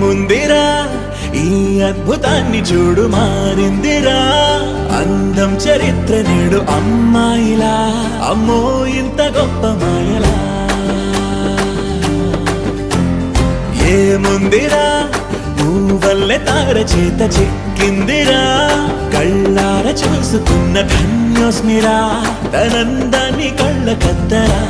ఏముందిరా ఈ అద్భుతాన్ని చూడు మారిందిరా అందం చరిత్ర నేడు అమ్మాయిలా అమ్మో ఇంత గొప్ప మాయలా ఏముందిరా నువ్వల్లే తార చేత చిక్కిందిరా కళ్ళార చూసుకున్న ధన్యోస్మిరా తనందాన్ని కళ్ళ కద్దరా